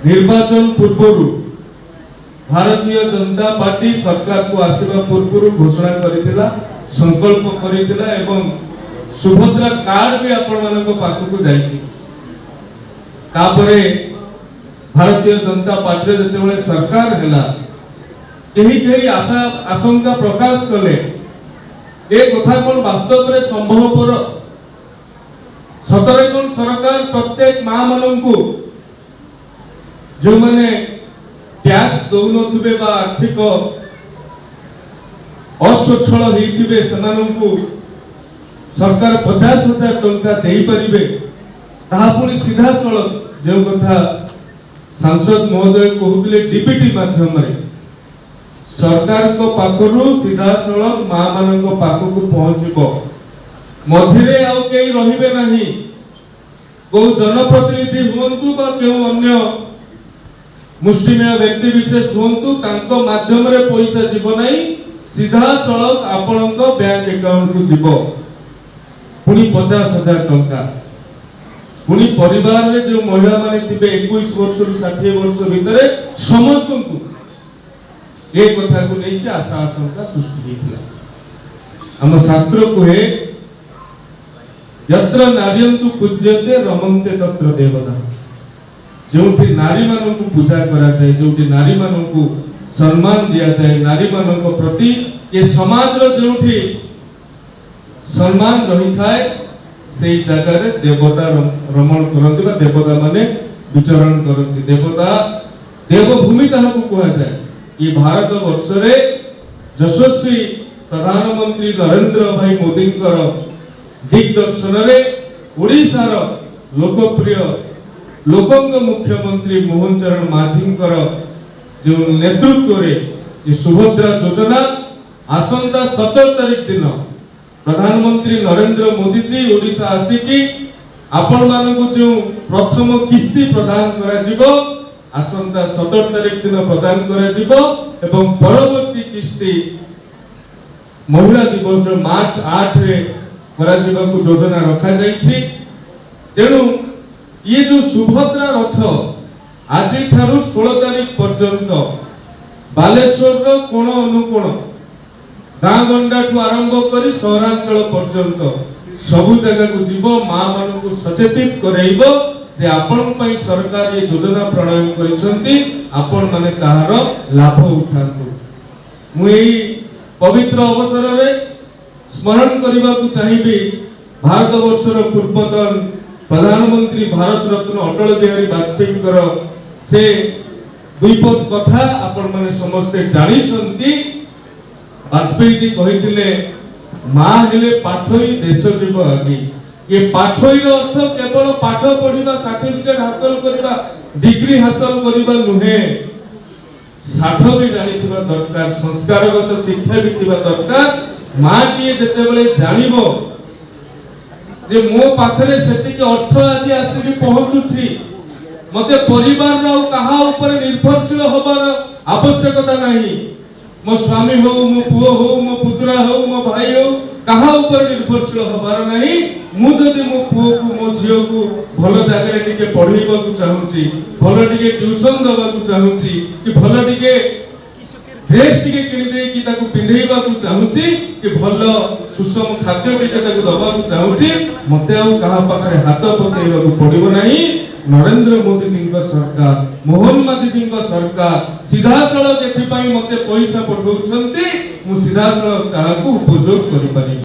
निर्वाचन पूर्व भारतीय जनता पार्टी सरकार को आसवा पूर्व घोषणा करिथिला, संकल्प करिथिला एवं सुभद्रा कार्ड भी आपण मानको पाखु जाइथि। तापरे भारतीय जनता पार्टी जेतेबेले सरकार हैला केही आशा आशंका प्रकाश कले ए कथा कोन वास्तव रे संभवपर सतरे कोन सरकार प्रत्येक मां माननकु जो माने टैक्स दौनथुबे बा आर्थिक असच्छल होइथिबे सेमाननकु सरकार 50,000 टंका देई परिबे ताहा पुनी सीधा सड़क जो कथा सांसद महोदय कहउतले डीपीटी माध्यम रे सरकार को पाखरु सीधा सड़क मां माननको पाखकु पहुंचबो। मझिरे आउ केही रहिबे नाही, को जनप्रतिनिधि हुंतु बा केउ अन्य मुष्टिमेय व्यक्ति विशेष हुंतु तांको माध्यम रे पैसा जीव नाही, सीधा सड़क आपणको बैंक अकाउंट को जीव पुनी 50,000 टंका। पुनी परिवार रे जो महिला माने थिबे 21 वर्ष रु 60 वर्ष भितरे समस्त को ए कथा को नहीं कि आशा आशंका सृष्टि होइथिला। हम शास्त्र कहे यत्र नार्यन्तु पूज्यते रमन्ते तत्र देवता। जोठी नारी मानन को पूजा करा जाय, जोठी नारी मानन को सम्मान दिया जाय, नारी मानन को प्रति ये समाज रो जोठी सम्मान रही थाए सेई जगह रे देवता रमण करंती बा देवता माने विचरण करंती। देवता देवभूमि ताहा को कहा जाय। ये भारत वर्ष रे यशस्वी प्रधानमंत्री नरेंद्र भाई मोदी दिग्दर्शन रे ओडिशा रो लोकप्रिय लोकंग मुख्यमंत्री मोहन चरण माझी जो नेतृत्व रे ये सुभद्रा योजना आसंता 17 तारीख दिन प्रधानमंत्री नरेंद्र मोदी जी ओडिशा आसिकी आपण मानकु जो प्रथम किस्ती प्रदान करा जिवो आसंता 17 तारीख दिन प्रदान करा जिवो एवं परवर्ती किस्ती महिला दिवस मार्च 8 रे करा जिवो को योजना रखा जाईछि। तेनु ये जो सुभद्रा रथ आज ठारू 16 तारीख पर्यंत बालेश्वर रो कोण अनुकोण गाँ गंडा ठू आरंभ करी सहरांचल पर्यंत सबु जगह को जीवो मां मानन को सचेतित करैबो जे आपण पई सरकार ये योजना प्रणयन करिसंती, आपण माने ताहार लाभ उठांतु। मु एई पवित्र अवसर रे स्मरण करबा को चाहिबी भारत वर्षर पूर्वतन प्रधानमंत्री भारत रत्न अटल बिहारी वाजपेयी कर से दुईपद कथा आपण माने समस्ते जानि छंती। वाजपेयी जी कहिथिले मां हेले पाठई देश जीव आगे। ये पाठई रो अर्थ केवल पाठ पढिबा सर्टिफिकेट हासिल करबा डिग्री हासिल करबा नुहे, साठ भी जानिथिबा दरकार, संस्कारगत शिक्षा भी थिबा दरकार। मां की जेतेबेले जानिबो जे मो पाखरे सेति के अर्थ आज आसी पहुंचुछि, मते परिवार रो कहा ऊपर निर्भरशील होबार आवश्यकता नहीं। मो स्वामी हो, मो पुओ हो, मो पुत्रा हो, मो भाई हो, कहा ऊपर निर्भरशील होबार नहीं। मु जदि मो पुओ को मो झियो को भलो जागा रे टिके पढाइबा को चाहूची, भलो टिके ट्यूशन दबा को चाहूची कि भलो टिके ड्रेस टिके किनि देई कि ताको पिंधेइबा को चाहूची कि भलो सुषम खाद्य टिके ताको दबा को चाहूची, मते आ कहा पाखरे हाथ पतेइबा को पडिबो नहीं। नरेंद्र मोदी जी का सरकार, मोहन माझी जी का सरकार सीधा सड़क एथि पई मते पैसा पठौछंती, मु सीधा सड़क ताहाको उपयोग करि पारि।